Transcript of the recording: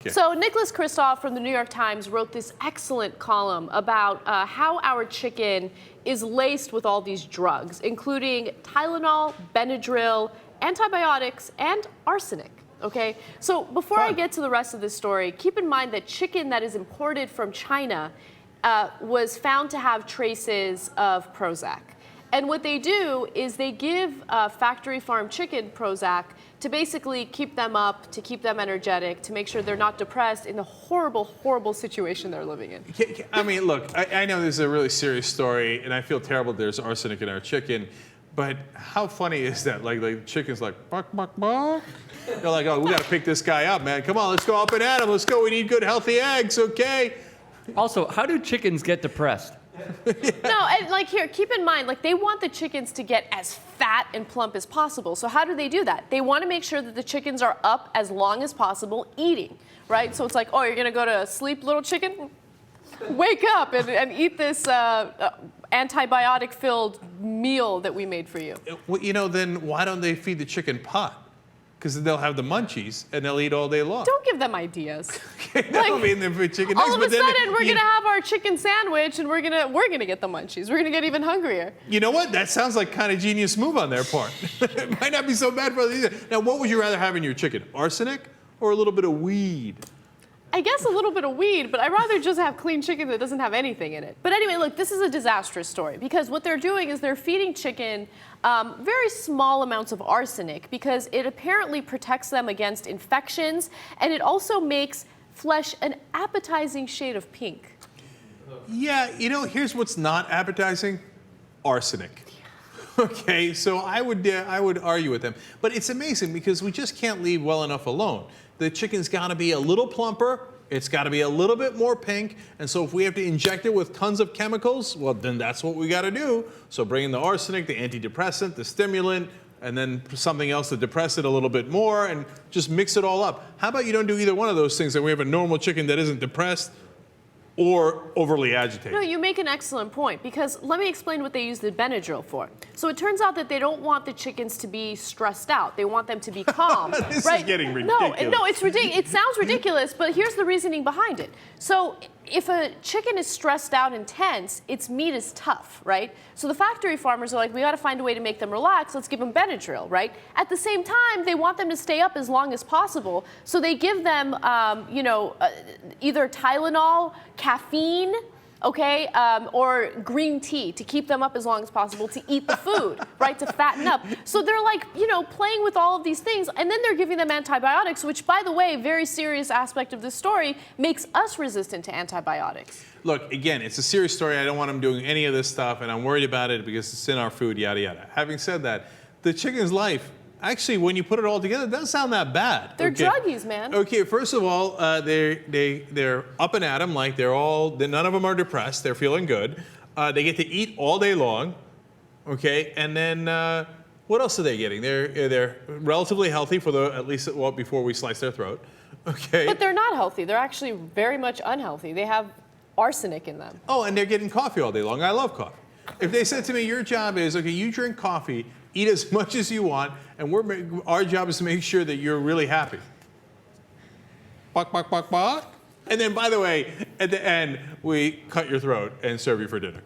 Okay. So Nicholas Kristof from the New York Times wrote this excellent column about how our chicken is laced with all these drugs, including Tylenol, Benadryl, antibiotics, and arsenic. Okay, so before I get to the rest of this story, keep in mind that chicken that is imported from China was found to have traces of Prozac. And what they do is they give factory farm chicken Prozac to basically keep them up, to keep them energetic, to make sure they're not depressed in the horrible, horrible situation they're living in. I mean, look, I know this is a really serious story, and I feel terrible there's arsenic in our chicken, but how funny is that? Like chicken's like, bark, bark, bark. They're like, oh, we got to pick this guy up, man. Come on, let's go up and at him. Let's go. We need good, healthy eggs, okay? Also, how do chickens get depressed? No, and like here, keep in mind, like they want the chickens to get as fat and plump as possible. So how do they do that? They want to make sure that the chickens are up as long as possible eating, right? So it's like, oh, you're going to go to sleep, little chicken? Wake up and eat this antibiotic-filled meal that we made for you. Well, you know, then why don't they feed the chicken pot? Because they'll have the munchies and they'll eat all day long. Don't give them ideas. Okay, that'll be in there for chicken all eggs, of a sudden, we're gonna have our chicken sandwich, and we're gonna get the munchies. We're gonna get even hungrier. You know what? That sounds like kind of genius move on their part. It might not be so bad for either. Now, what would you rather have in your chicken? Arsenic or a little bit of weed? I guess a little bit of weed, but I'd rather just have clean chicken that doesn't have anything in it. But anyway, look, this is a disastrous story because what they're doing is they're feeding chicken very small amounts of arsenic because it apparently protects them against infections, and it also makes flesh an appetizing shade of pink. Yeah, you know, here's what's not appetizing: arsenic. Okay, so I would argue with them, but it's amazing because we just can't leave well enough alone. The chicken's got to be a little plumper. It's got to be a little bit more pink. And so if we have to inject it with tons of chemicals, well, then that's what we got to do. So bring in the arsenic, the antidepressant, the stimulant, and then something else to depress it a little bit more, and just mix it all up. How about you don't do either one of those things, and we have a normal chicken that isn't depressed or overly agitated? No, you make an excellent point, because let me explain what they use the Benadryl for. So it turns out that they don't want the chickens to be stressed out. They want them to be calm. This right? is getting ridiculous. No, it's ridiculous. It sounds ridiculous, but here's the reasoning behind it. So if a chicken is stressed out and tense, its meat is tough, right? So the factory farmers are like, we got to find a way to make them relax. Let's give them Benadryl, right? At the same time, they want them to stay up as long as possible. So they give them, either Tylenol, caffeine, okay, or green tea to keep them up as long as possible to eat the food, right, to fatten up. So they're like, playing with all of these things, and then they're giving them antibiotics, which, by the way, very serious aspect of this story, makes us resistant to antibiotics. Look, again, it's a serious story. I don't want them doing any of this stuff, and I'm worried about it because it's in our food, yada, yada. Having said that, the chicken's life, actually, when you put it all together, it doesn't sound that bad. They're druggies, man. Okay, first of all, they're up and at 'em, like none of them are depressed. They're feeling good. They get to eat all day long. Okay, and then what else are they getting? They're relatively healthy at least before we slice their throat. Okay. But they're not healthy. They're actually very much unhealthy. They have arsenic in them. Oh, and they're getting coffee all day long. I love coffee. If they said to me, your job is, okay, you drink coffee, eat as much as you want, and our job is to make sure that you're really happy. Bok, bok, bok, bok. And then, by the way, at the end, we cut your throat and serve you for dinner.